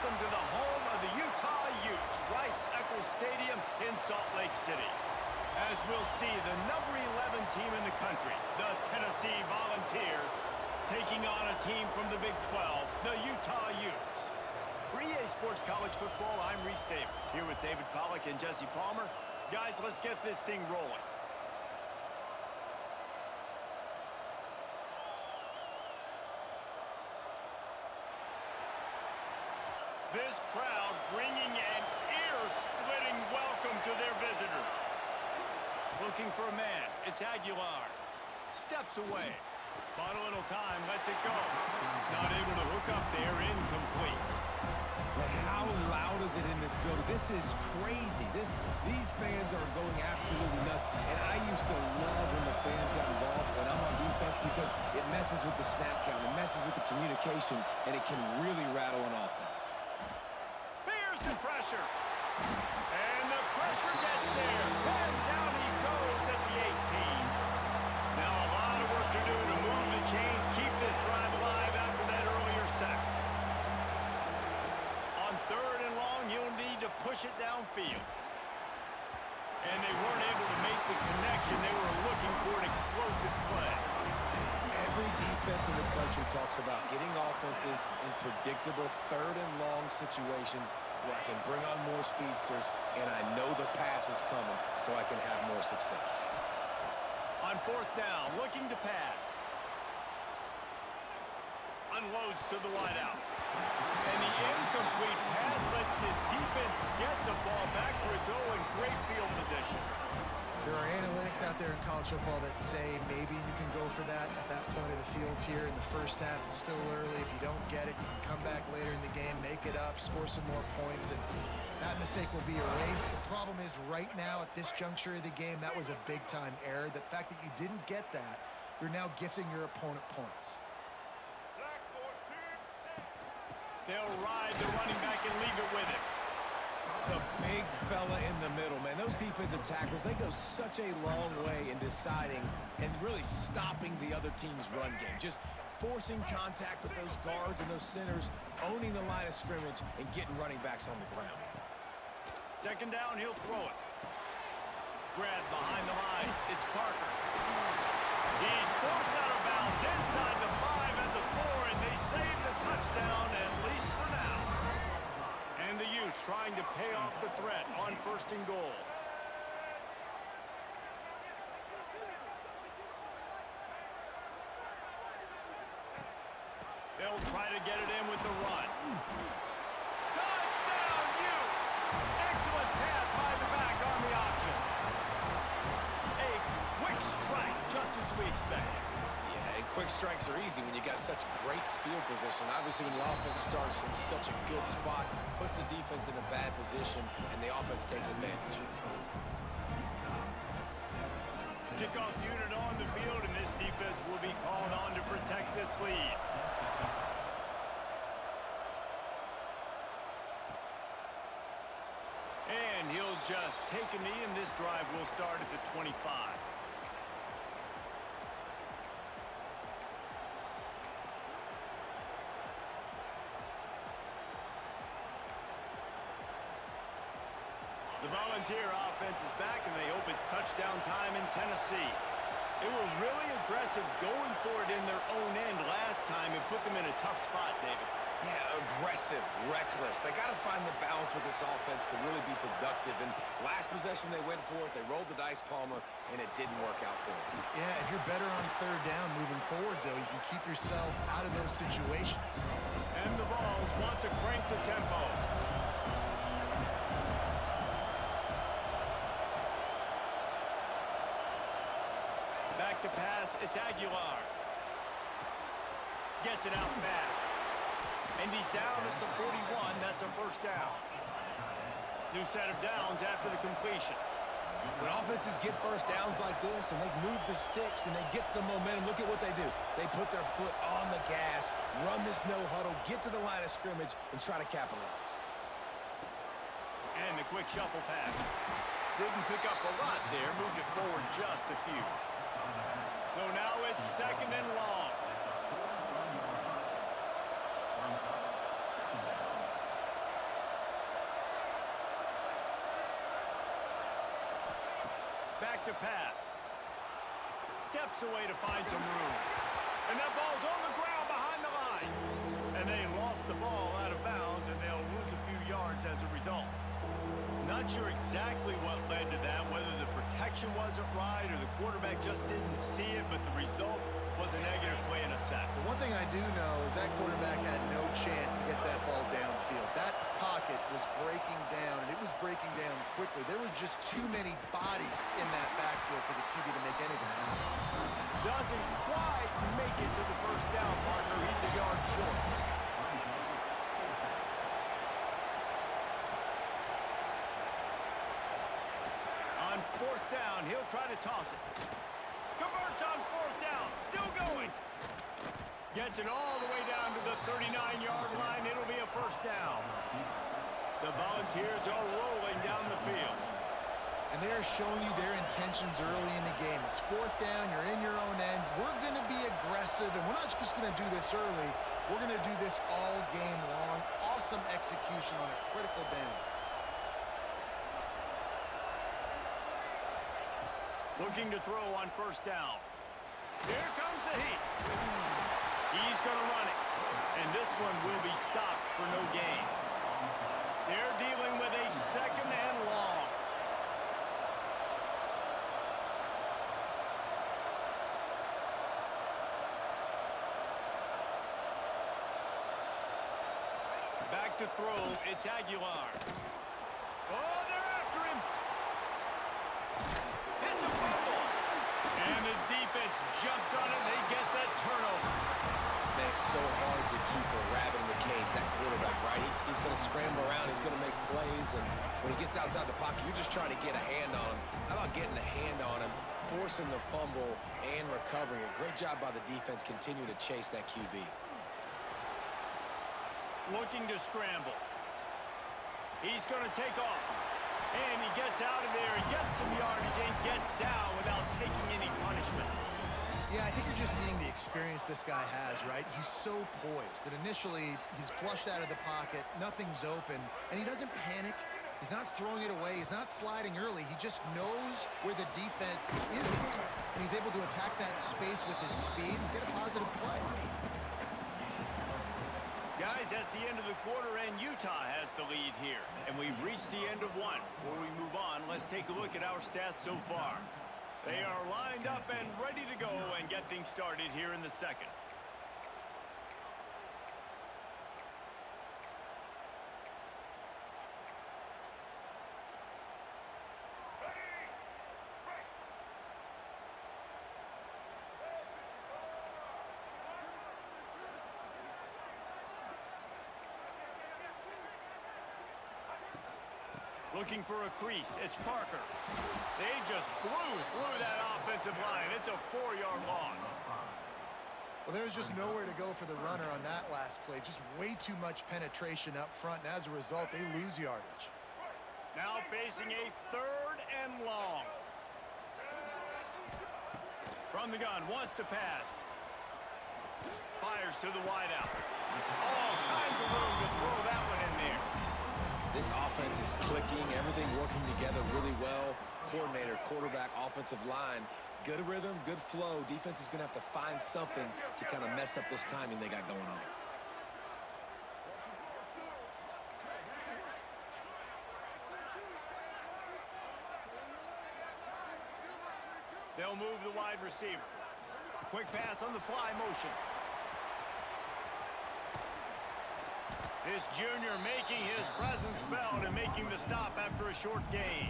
welcome to the home of the Utah Utes, Rice-Eccles Stadium in Salt Lake City. As we'll see, the number 11 team in the country, the Tennessee Volunteers, taking on a team from the Big 12, the Utah Utes. For EA Sports College Football, I'm Reese Davis, here with David Pollack and Jesse Palmer. Guys, let's get this thing rolling. This crowd bringing an ear-splitting welcome to their visitors. Looking for a man, it's Aguilar. Steps away. Bought a little time, lets it go. Not able to hook up there, incomplete. But how loud is it in this building? This is crazy. These fans are going absolutely nuts. And I used to love when the fans got involved when I'm on defense because it messes with the snap count, it messes with the communication, and it can really rattle an offense. Some pressure. And the pressure gets there. And down he goes at the 18. Now a lot of work to do to move the chains, keep this drive alive after that earlier sack. On 3rd and long, he'll need to push it downfield. And they weren't able to make the connection. They were looking for an explosive play. Every defense in the country talks about getting offenses in predictable 3rd and long situations where I can bring on more speedsters and I know the pass is coming so I can have more success. On 4th down, looking to pass. Unloads to the wideout. And the incomplete pass lets this defense get the ball back for its own. Great field position. There are analytics out there in college football that say maybe you can go for that at that point of the field here in the first half. It's still early. If you don't get it, you can come back later in the game, make it up, score some more points, and that mistake will be erased. The problem is right now at this juncture of the game, that was a big-time error. The fact that you didn't get that, you're now gifting your opponent points. They'll ride the running back and leave it with him. The big fella in the middle, man. Those defensive tackles, they go such a long way in deciding and really stopping the other team's run game. Just forcing contact with those guards and those centers, owning the line of scrimmage, and getting running backs on the ground. 2nd down, he'll throw it. Grab behind the line. It's Parker. He's forced out of bounds inside the 5 and the 4, and they save the touchdown, at least for now. And the Utes trying to pay off the threat on 1st and goal. They'll try to get it in with the run. Touchdown, Utes! Excellent pass by the back on the option. A quick strike, just as we expected. Yeah, and quick strikes are easy when you got such great field position. Obviously, when the offense starts in such a good spot, puts the defense in a bad position, and the offense takes advantage. Kickoff unit on the field, and this defense will be called on to protect this lead. And he'll just take a knee, and this drive will start at the 25. The Volunteer offense is back, and they hope it's touchdown time in Tennessee. They were really aggressive going for it in their own end last time and put them in a tough spot, David. Yeah, aggressive, reckless. They got to find the balance with this offense to really be productive. And last possession, they went for it. They rolled the dice, Palmer, and it didn't work out for them. Yeah, if you're better on 3rd down moving forward, though, you can keep yourself out of those situations. And the Vols want to crank the tempo. Back to pass, it's Aguilar. Gets it out fast. And he's down at the 41, that's a 1st down. New set of downs after the completion. When offenses get 1st downs like this and they move the sticks and they get some momentum, look at what they do. They put their foot on the gas, run this no huddle, get to the line of scrimmage, and try to capitalize. And the quick shuffle pass. Didn't pick up a lot there, moved it forward just a few. So now it's 2nd and long. Back to pass. Steps away to find some room. And that ball's on the ground behind the line. And they lost the ball out of bounds, and they'll lose a few yards as a result. Not sure exactly what led to that, whether the protection wasn't right or the quarterback just didn't see it, but the result was a negative play and a sack. One thing I do know is that quarterback had no chance to get that ball downfield. That pocket was breaking down, and it was breaking down quickly. There were just too many bodies in that backfield for the QB to make anything happen. Doesn't quite make it to the first down, partner. He's a yard short. On fourth down, he'll try to toss it. Converts on fourth down. Still going. Gets it all the way down to the 39-yard line. It'll be a first down. The Volunteers are rolling down the field. And they're showing you their intentions early in the game. It's fourth down. You're in your own end. We're going to be aggressive, and we're not just going to do this early. We're going to do this all game long. Awesome execution on a critical down. Looking to throw on first down. Here comes the heat. He's going to run it. And this one will be stopped for no gain. They're dealing with a second and long. Back to throw. It's Aguilar. Oh, they're after him. It's a fumble. And the defense jumps on it. They get that turnover. Man, it's so hard to keep a rabbit in the cage, that quarterback, right? He's going to scramble around. He's going to make plays. And when he gets outside the pocket, you're just trying to get a hand on him. How about getting a hand on him, forcing the fumble, and recovering it? Great job by the defense continuing to chase that QB. Looking to scramble. He's going to take off. And he gets out of there and gets some yardage and gets down without taking any punishment. Yeah, I think you're just seeing the experience this guy has, right? He's so poised that initially he's flushed out of the pocket, nothing's open, and he doesn't panic. He's not throwing it away. He's not sliding early. He just knows where the defense isn't, and he's able to attack that space with his speed and get a positive play. Guys, that's the end of the quarter, and Utah has the lead here. And we've reached the end of one. Before we move on, let's take a look at our stats so far. They are lined up and ready to go and get things started here in the second. Looking for a crease. It's Parker. They just blew through that offensive line. It's a 4-yard loss. Well, there's just nowhere to go for the runner on that last play. Just way too much penetration up front, and as a result, they lose yardage. Now facing a third and long. From the gun, wants to pass. Fires to the wideout. All kinds of room to throw that one in there. This offense is clicking, everything working together really well. Coordinator, quarterback, offensive line, good rhythm, good flow. Defense is going to have to find something to kind of mess up this timing they got going on. They'll move the wide receiver. Quick pass on the fly motion. This junior making his presence felt and making the stop after a short gain.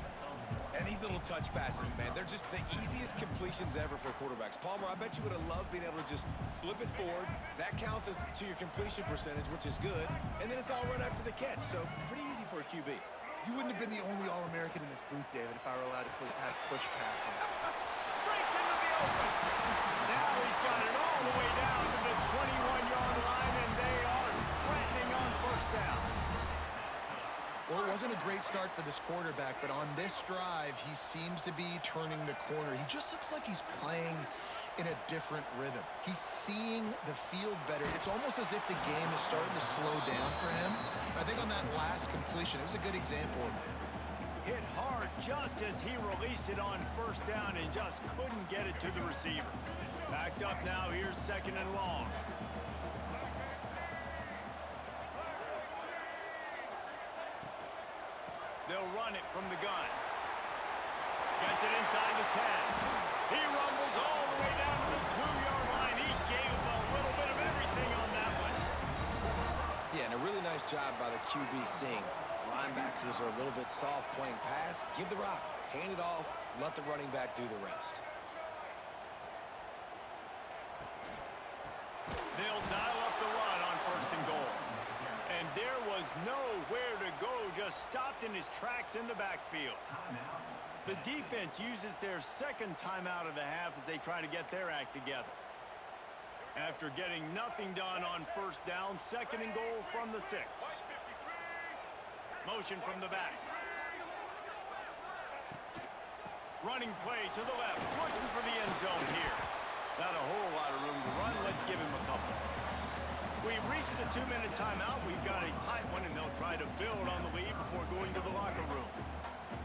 And these little touch passes, man, they're just the easiest completions ever for quarterbacks. Palmer, I bet you would have loved being able to just flip it forward. That counts as to your completion percentage, which is good. And then it's all run after the catch, so pretty easy for a QB. You wouldn't have been the only All-American in this booth, David, if I were allowed to have push passes. Breaks into the open. Now he's got it all the way down to the 21-yard line, and they are threatening on first down. Well, it wasn't a great start for this quarterback, but on this drive, he seems to be turning the corner. He just looks like he's playing in a different rhythm. He's seeing the field better. It's almost as if the game is starting to slow down for him. I think on that last completion, it was a good example of it. hit hard just as he released it on first down and just couldn't get it to the receiver. Backed up now, here's 2nd and long. They'll run it from the gun. Gets it inside the 10. He rumbles all the way down to the 2-yard line. He gave a little bit of everything on that one. Yeah, and a really nice job by the QB seeing linebackers are a little bit soft playing pass. Give the rock, hand it off, let the running back do the rest. They'll dial up the run on 1st and goal. And there was nowhere to go, just stopped in his tracks in the backfield. The defense uses their 2nd timeout of the half as they try to get their act together. After getting nothing done on 1st down, 2nd and goal from the 6. Motion from the back. Running play to the left, looking for the end zone here. Not a whole lot of room to run. Let's give him a couple. We've reached the 2-minute timeout. We've got a tight one, and they'll try to build on the lead before going to the locker room.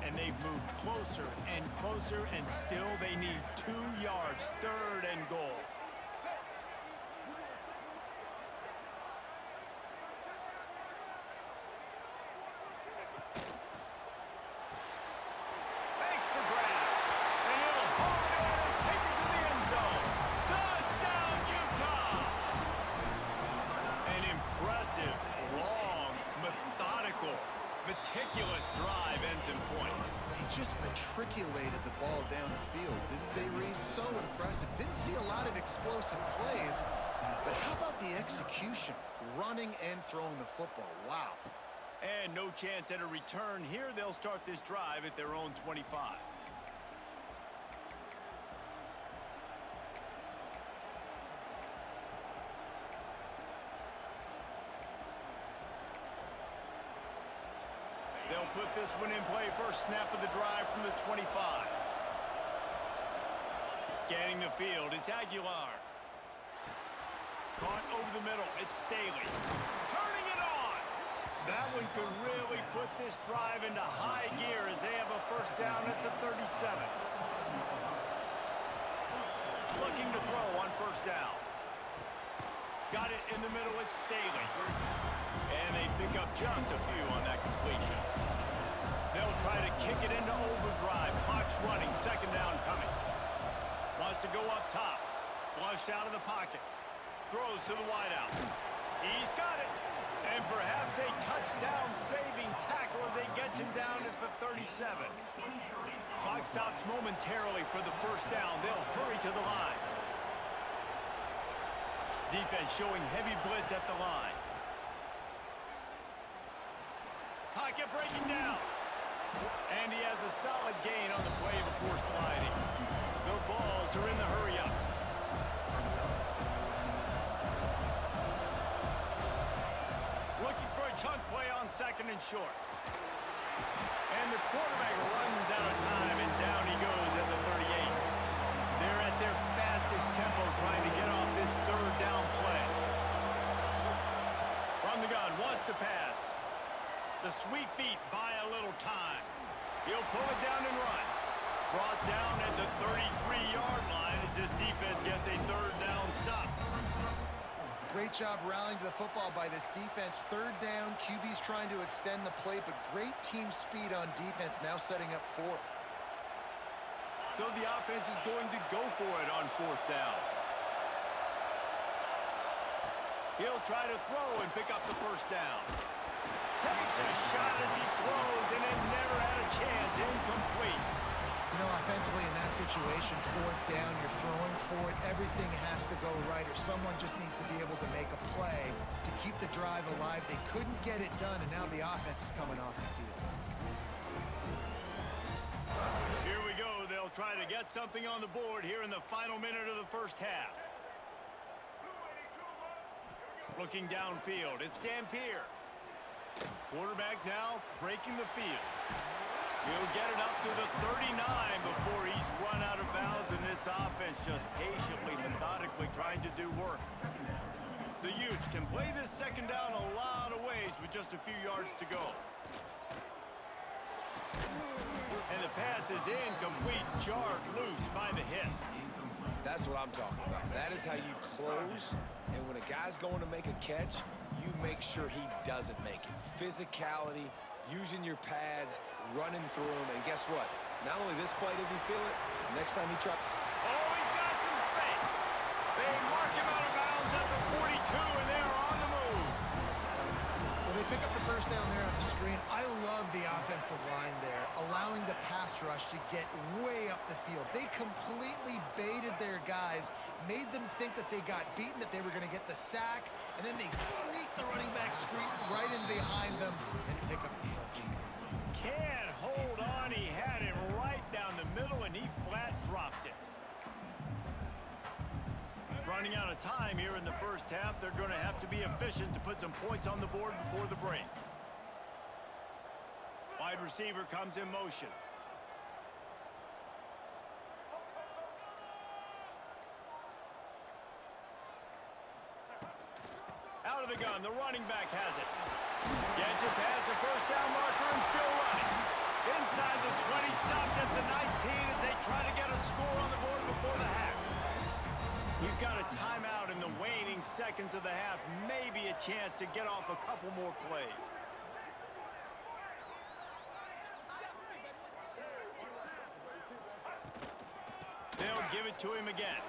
And they've moved closer and closer, and still they need 2 yards, 3rd and goal. Makes the grab, and he'll hold it and take it to the end zone. Touchdown, Utah! An impressive, long, methodical, meticulous drive ends in points. They just matriculated the ball down the field, didn't they, Reese? So impressive. Didn't see a lot of explosive plays, but how about the execution? Running and throwing the football. Wow. And no chance at a return here. They'll start this drive at their own 25. They'll put this one in play. First snap of the drive from the 25. Scanning the field, it's Aguilar. Caught over the middle, it's Staley. Turning it on! That one could really put this drive into high gear as they have a 1st down at the 37. Looking to throw on 1st down. Got it in the middle, it's Staley. And they pick up just a few on that completion. They'll try to kick it into overdrive. Clock's running, 2nd down coming. Wants to go up top. Flushed out of the pocket. Throws to the wideout. He's got it. And perhaps a touchdown-saving tackle as they get him down at the 37. Clock stops momentarily for the 1st down. They'll hurry to the line. Defense showing heavy blitz at the line. Pocket breaking down. And he has a solid gain on the play before sliding. The Vols are in the hurry-up. Looking for a chunk play on 2nd and short. And the quarterback runs out of time, and down he goes at the 38. They're at their fastest tempo trying to get off this 3rd down play. From the gun, wants to pass. The sweet feet buy a little time. He'll pull it down and run. Brought down at the 33-yard line as this defense gets a 3rd down stop. Great job rallying to the football by this defense. 3rd down, QB's trying to extend the play, but great team speed on defense, now setting up 4th. So the offense is going to go for it on 4th down. He'll try to throw and pick up the 1st down. Takes a shot as he throws, and it never had a chance. Incomplete. You know, offensively in that situation, 4th down, you're throwing for it. Everything has to go right, or someone just needs to be able to make a play to keep the drive alive. They couldn't get it done, and now the offense is coming off the field. Here we go. They'll try to get something on the board here in the final minute of the 1st half. Looking downfield, it's Dampier. Quarterback now breaking the field. He'll get it up to the 39 before he's run out of bounds, and this offense just patiently, methodically trying to do work. The Utes can play this 2nd down a lot of ways with just a few yards to go. is incomplete, jarred loose by the hit. That's what I'm talking about. That is how you close, and when a guy's going to make a catch, you make sure he doesn't make it. Physicality, using your pads, running through him, and guess what? Not only this play does he feel it, next time he tries... Oh, he's got some space. They mark him out of bounds at the 42, and they're on the move. Well, they pick up the first down there on the screen. I love the offensive line there, allowing the pass rush to get way up the field. They completely baited their guys, made them think that they got beaten, that they were going to get the sack, and then they sneak the running back screen right in behind them and pick up the flinch. Can't hold on. He had it right down the middle, and he flat dropped it. Running out of time here in the first half. They're going to have to be efficient to put some points on the board before the break. Wide receiver comes in motion. Out of the gun, the running back has it. Gets it past the first down marker and still running. Inside the 20, stopped at the 19 as they try to get a score on the board before the half. We've got a timeout in the waning seconds of the half. Maybe a chance to get off a couple more plays. They'll give it to him again.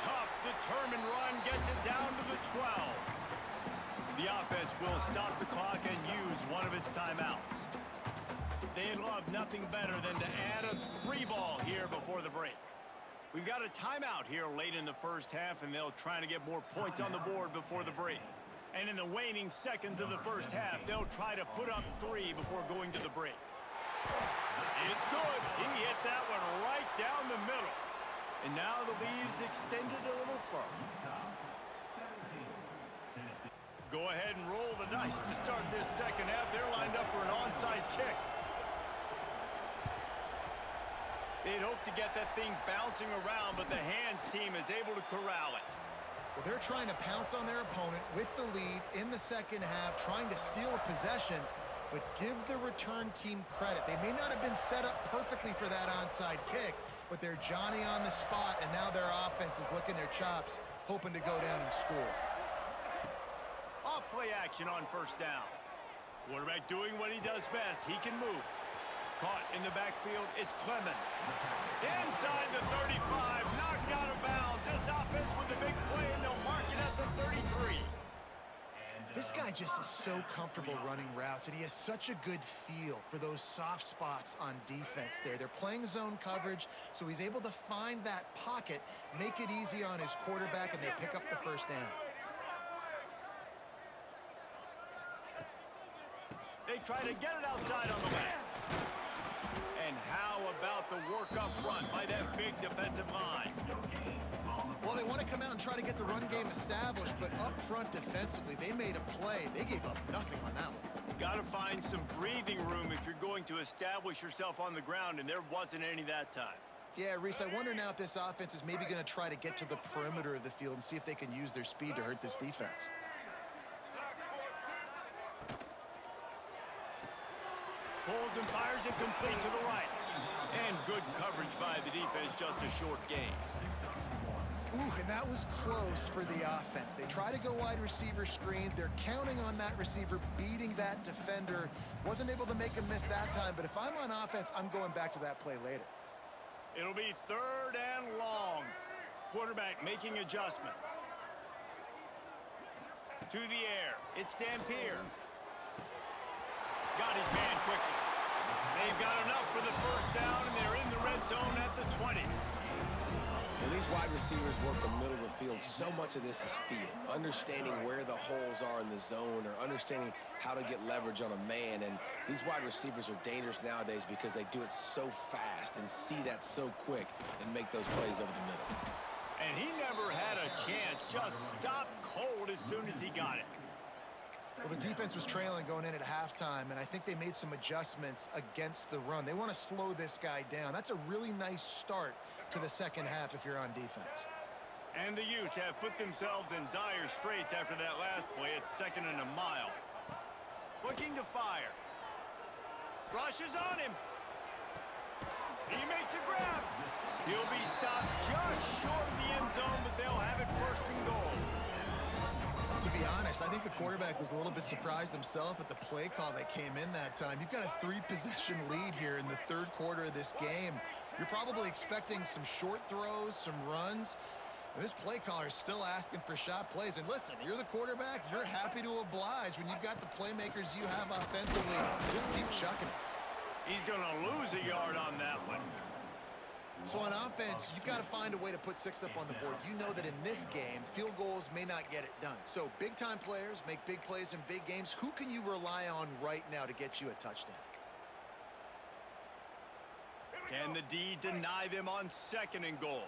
Tough, determined run gets it down to the 12. The offense will stop the clock and use one of its timeouts. They'd love nothing better than to add a 3-ball here before the break. We've got a timeout here late in the first half, and they'll try to get more points on the board before the break. And in the waning seconds of the first half, they'll try to put up 3 before going to the break. It's good. He hit that one right down the middle. And now the lead is extended a little further. Go ahead and roll the dice to start this second half. They're lined up for an onside kick. They'd hope to get that thing bouncing around, but the hands team is able to corral it. Well, they're trying to pounce on their opponent with the lead in the second half, trying to steal a possession, but give the return team credit. They may not have been set up perfectly for that onside kick, but they're Johnny on the spot, and now their offense is licking their chops, hoping to go down and score. Off-play action on first down. Quarterback doing what he does best. He can move. Caught in the backfield, it's Clemens. Inside the 35, knocked out of bounds. This offense with a big play, and they'll mark it at the 33. This guy just is so comfortable running routes, and he has such a good feel for those soft spots on defense there. They're playing zone coverage, so he's able to find that pocket, make it easy on his quarterback, and they pick up the first down. They try to get it outside on the way. And how about the work up front by that big defensive line? Well, they want to come out and try to get the run game established, but up front defensively, they made a play. They gave up nothing on that one. Got to find some breathing room if you're going to establish yourself on the ground, and there wasn't any that time. Yeah, Reese, I wonder now if this offense is maybe going to try to get to the perimeter of the field and see if they can use their speed to hurt this defense. Pulls and fires it complete to the right. And good coverage by the defense, just a short gain. Ooh, and that was close for the offense. They try to go wide receiver screen. They're counting on that receiver beating that defender. Wasn't able to make a miss that time, but if I'm on offense, I'm going back to that play later. It'll be 3rd and long. Quarterback making adjustments. To the air. It's Dampier. Got his man quickly. They've got enough for the first down, and they're in the red zone at the 20. When these wide receivers work the middle of the field, so much of this is feel. Understanding where the holes are in the zone, or understanding how to get leverage on a man. And these wide receivers are dangerous nowadays because they do it so fast and see that so quick and make those plays over the middle. And he never had a chance. Just stopped cold as soon as he got it. Well, the defense was trailing going in at halftime, and I think they made some adjustments against the run. They want to slow this guy down. That's a really nice start to the second half if you're on defense. And the Utes have put themselves in dire straits after that last play. It's 2nd and a mile. Looking to fire. Rushes on him. He makes a grab. He'll be stopped just short of the end zone, but they'll have it first and goal. To be honest, I think the quarterback was a little bit surprised himself at the play call that came in that time. You've got a 3-possession lead here in the third quarter of this game. You're probably expecting some short throws, some runs. And this play caller is still asking for shot plays. And listen, you're the quarterback. You're happy to oblige when you've got the playmakers you have offensively. Just keep chucking it. He's going to lose a yard on that one. So on offense, you've got to find a way to put 6 up on the board. You know that in this game, field goals may not get it done. So big-time players make big plays in big games. Who can you rely on right now to get you a touchdown? Can the D deny them on second and goal?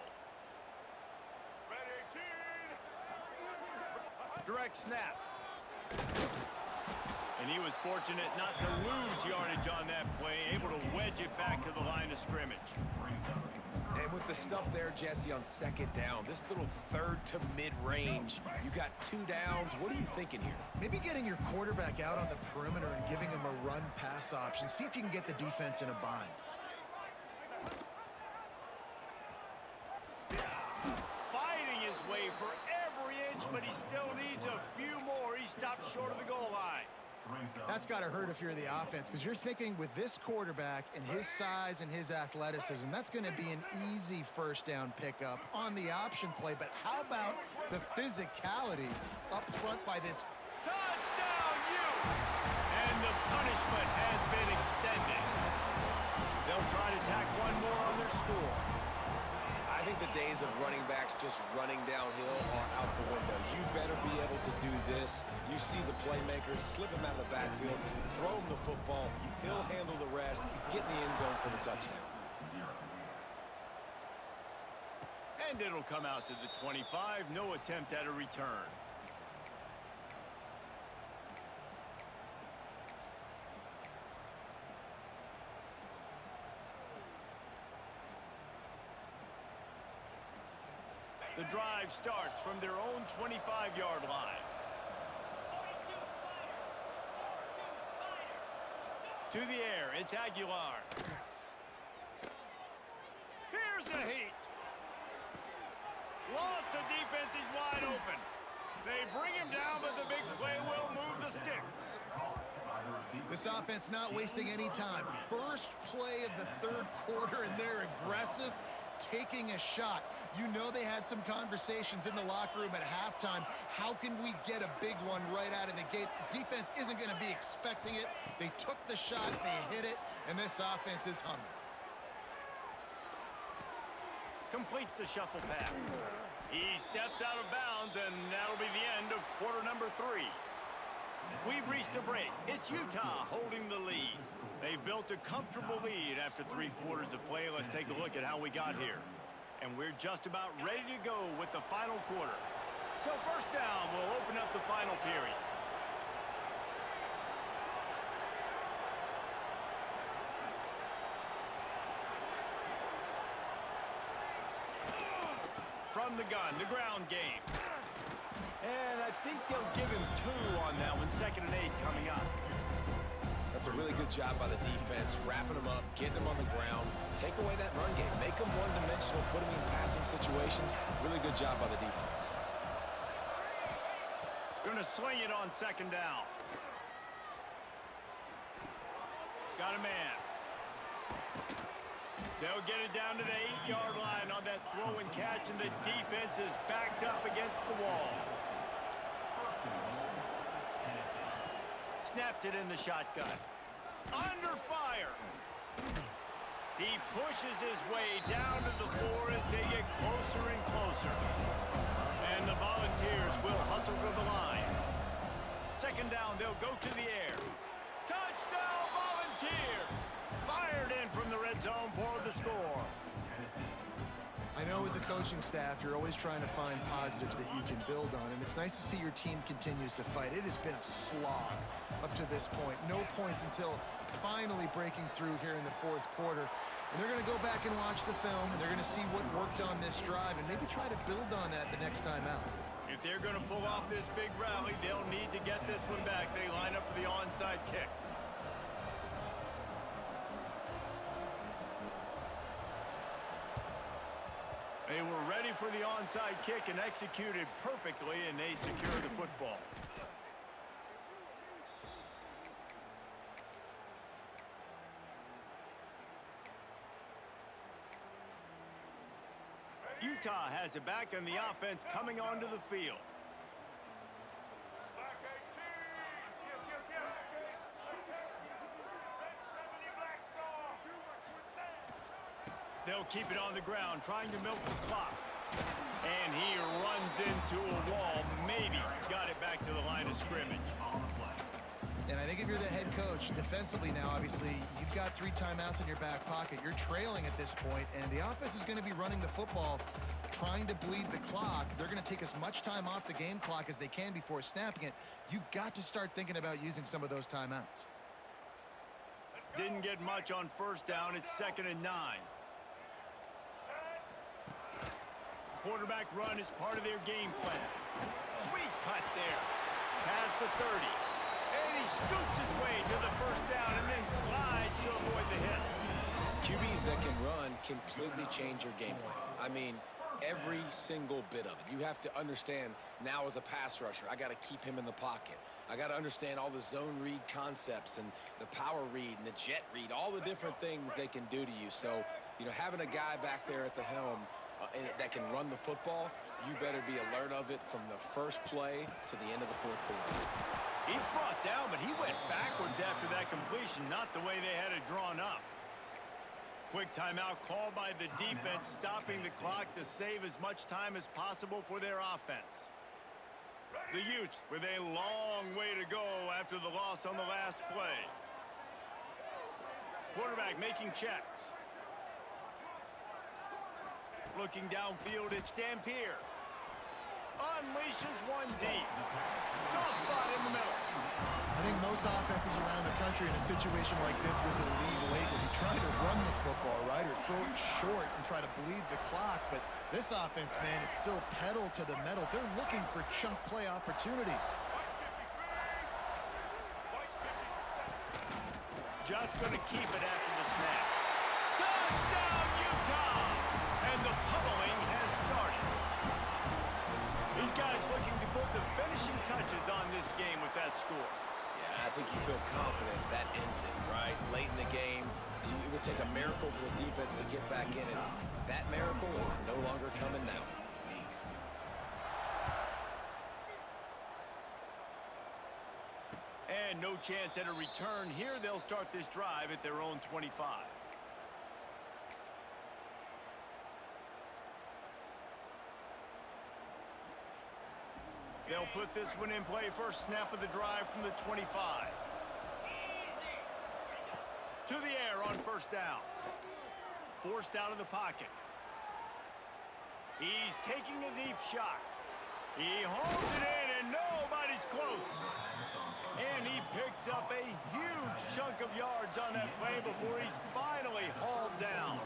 Direct snap. And he was fortunate not to lose yardage on that play, able to wedge it back to the line of scrimmage. And with the stuff there, Jesse, on second down, this little third to mid-range, you got 2 downs. What are you thinking here? Maybe getting your quarterback out on the perimeter and giving him a run-pass option. See if you can get the defense in a bind. Fighting his way for every inch, but he still needs a few more. He stopped short of the goal line. That's got to hurt if you're the offense, because you're thinking with this quarterback and his size and his athleticism, that's going to be an easy first down pickup on the option play. But how about the physicality up front by this? Touchdown, Utes! And the punishment has been extended. They'll try to tack one more on their score. I think the days of running backs just running downhill are out the window. You better be able to do this. You see the playmakers, slip him out of the backfield, throw him the football, he'll handle the rest, get in the end zone for the touchdown. And it'll come out to the 25, no attempt at a return. The drive starts from their own 25-yard line. To the air, it's Aguilar. Here's a heat. Lost, the defense is wide open. They bring him down, but the big play will move the sticks. This offense not wasting any time. First play of the third quarter, and they're aggressive, taking a shot. You know they had some conversations in the locker room at halftime. How can we get a big one right out of the gate? Defense isn't going to be expecting it. They took the shot, they hit it, and this offense is humming. Completes the shuffle pass. He steps out of bounds, and that'll be the end of quarter number 3. We've reached a break. It's Utah holding the lead. They've built a comfortable lead after 3 quarters of play. Let's take a look at how we got here. And we're just about ready to go with the final quarter. So first down, we'll open up the final period. From the gun, the ground game. And I think they'll give him 2 on that one. 2nd and 8 coming up. That's a really good job by the defense, wrapping them up, getting them on the ground, take away that run game, make them one-dimensional, put them in passing situations. Really good job by the defense. Going to swing it on 2nd down. Got a man. They'll get it down to the 8-yard line on that throw and catch, and the defense is backed up against the wall. Snaps it in the shotgun. Under fire. He pushes his way down to the floor as they get closer and closer. And the Volunteers will hustle to the line. 2nd down, they'll go to the air. Touchdown, Volunteers! Fired in from the red zone for the score. I know as a coaching staff, you're always trying to find positives that you can build on, and it's nice to see your team continues to fight. It has been a slog up to this point. No points until finally breaking through here in the 4th quarter. And they're going to go back and watch the film, and they're going to see what worked on this drive and maybe try to build on that the next time out. If they're going to pull off this big rally, they'll need to get this one back. They line up for the onside kick. for the onside kick and executed perfectly, and they secure the football. Utah has it back, and the offense coming onto the field. They'll keep it on the ground, trying to milk the clock. And he runs into a wall. Maybe got it back to the line of scrimmage. And I think if you're the head coach, defensively now, obviously, you've got 3 timeouts in your back pocket. You're trailing at this point, and the offense is going to be running the football, trying to bleed the clock. They're going to take as much time off the game clock as they can before snapping it. You've got to start thinking about using some of those timeouts. Didn't get much on first down. It's 2nd and 9. Quarterback run is part of their game plan. Sweet cut there. Past the 30. And he scoots his way to the first down and then slides to avoid the hit. QBs that can run completely change your game plan. I mean, every single bit of it. You have to understand now as a pass rusher, I got to keep him in the pocket. I got to understand all the zone read concepts and the power read and the jet read, all the different things they can do to you. So, you know, having a guy back there at the helm that can run the football, you better be alert of it from the first play to the end of the 4th quarter. He's brought down, but he went backwards after that completion, not the way they had it drawn up. Quick timeout called by the defense, stopping the clock to save as much time as possible for their offense. The Utes with a long way to go after the loss on the last play. Quarterback making checks. Looking downfield, it's Dampier. Unleashes one deep. Soft spot in the middle. I think most offenses around the country in a situation like this with the lead late will be trying to run the football, right, or throw it short and try to bleed the clock. But this offense, man, it's still pedal to the metal. They're looking for chunk play opportunities. Just going to keep it after the snap. Touchdown, Utah! And the pummeling has started. These guys looking to put the finishing touches on this game with that score. Yeah, I think you feel confident that ends it, right? Late in the game, it would take a miracle for the defense to get back in it. That miracle is no longer coming now. And no chance at a return here. They'll start this drive at their own 25. They'll put this one in play. First snap of the drive from the 25. To the air on first down. Forced out of the pocket. He's taking a deep shot. He holds it in, and nobody's close. And he picks up a huge chunk of yards on that play before he's finally hauled down.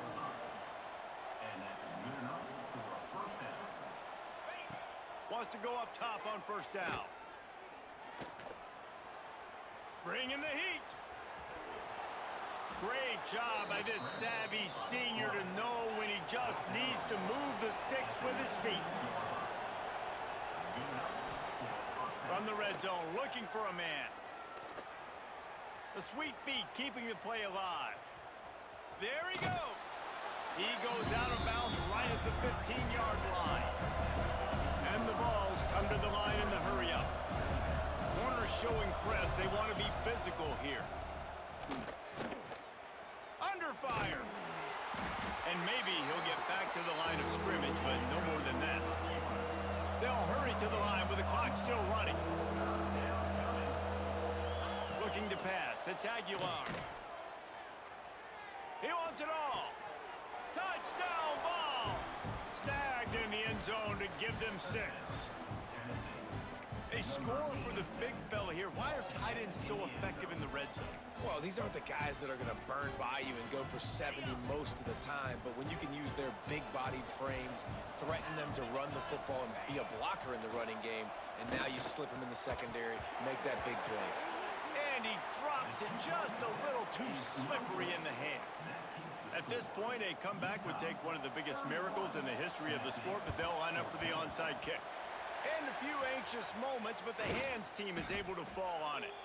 Wants to go up top on first down. Bringing the heat. Great job by this savvy senior to know when he just needs to move the sticks with his feet. From the red zone, looking for a man. The sweet feet keeping the play alive. There he goes. He goes out of bounds right at the 15-yard line. And the balls come to the line in the hurry-up. Corners showing press. They want to be physical here. Under fire. And maybe he'll get back to the line of scrimmage, but no more than that. They'll hurry to the line with the clock still running. Looking to pass. It's Aguilar. He wants it all. Touchdown ball. Snagged in the end zone to give them 6. A score for the big fella here. Why are tight ends so effective in the red zone? Well, these aren't the guys that are going to burn by you and go for 70 most of the time, but when you can use their big-bodied frames, threaten them to run the football and be a blocker in the running game, and now you slip them in the secondary, make that big play. And And he drops it just a little too slippery in the hands. At this point, a comeback would take one of the biggest miracles in the history of the sport, but they'll line up for the onside kick. And a few anxious moments, but the hands team is able to fall on it.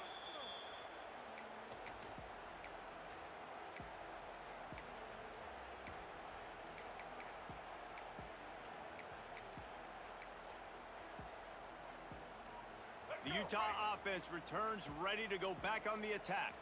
The Utah offense returns ready to go back on the attack.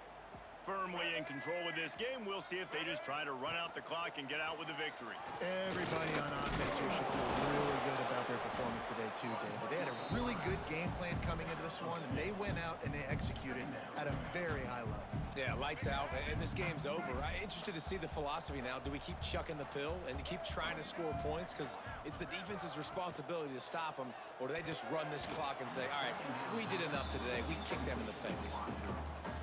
Firmly in control of this game, we'll see if they just try to run out the clock and get out with a victory. Everybody on offense here should feel really good about their performance today too, David. They had a really good game plan coming into this one, and they went out and they executed at a very high level. Yeah, lights out, and this game's over. I'm interested to see the philosophy now. Do we keep chucking the pill and keep trying to score points? Because it's the defense's responsibility to stop them, or do they just run this clock and say, all right, we did enough today. We kicked them in the face.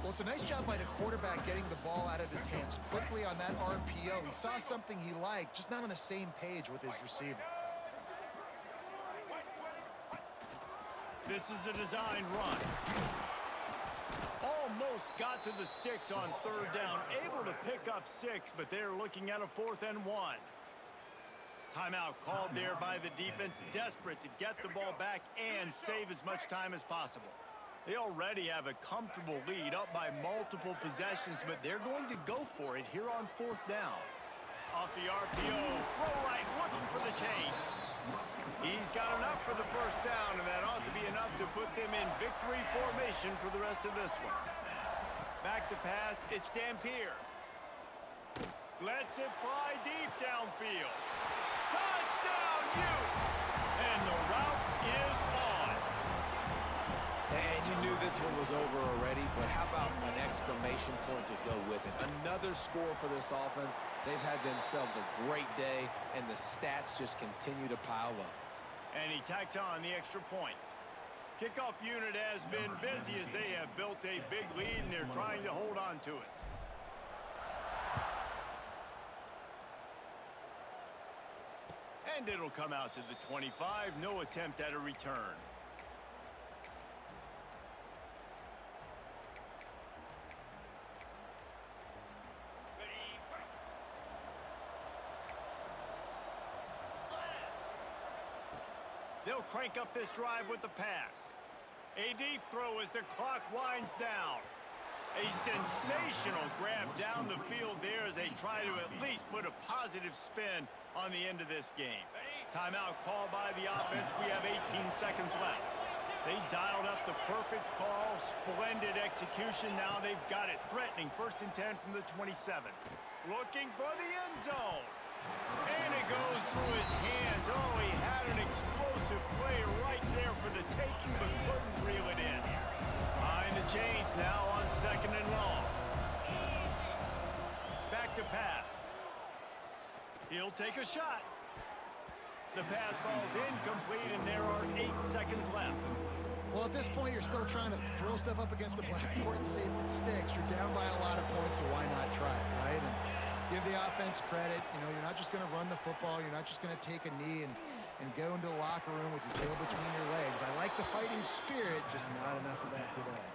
Well, it's a nice job by the quarterback getting the ball out of his hands quickly on that RPO. He saw something he liked, just not on the same page with his receiver. This is a designed run. Almost got to the sticks on third down. Able to pick up 6, but they're looking at a 4th and 1. Timeout called there by the defense, desperate to get the ball back and save as much time as possible. They already have a comfortable lead up by multiple possessions, but they're going to go for it here on 4th down. Off the RPO, throw right, looking for the chains. He's got enough for the 1st down, and that ought to be enough to put them in victory formation for the rest of this one. Back to pass, it's Dampier. Lets it fly deep downfield. Touchdown, Utes! And the route is on. And you knew this one was over already, but how about an exclamation point to go with it? Another score for this offense. They've had themselves a great day, and the stats just continue to pile up. And he tacks on the extra point. Kickoff unit has been busy as they have built a big lead, and they're trying to hold on to it. And it'll come out to the 25. No attempt at a return. They'll crank up this drive with the pass. A deep throw as the clock winds down. A sensational grab down the field there as they try to at least put a positive spin on the end of this game. Timeout called by the offense. We have 18 seconds left. They dialed up the perfect call. Splendid execution. Now they've got it. Threatening 1st and 10 from the 27. Looking for the end zone. And it goes through his hands. Oh, he had an explosive play right there for the taking, but couldn't reel it in. Behind the chains now on 2nd and long. Back to pass. He'll take a shot. The pass falls incomplete, and there are 8 seconds left. Well, at this point, you're still trying to throw stuff up against the blackboard and see if it sticks. You're down by a lot of points, so why not try it, right? And give the offense credit. You know, you're not just going to run the football. You're not just going to take a knee and go into the locker room with your tail between your legs. I like the fighting spirit, just not enough of that today.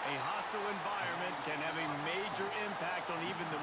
A hostile environment can have a major impact on even the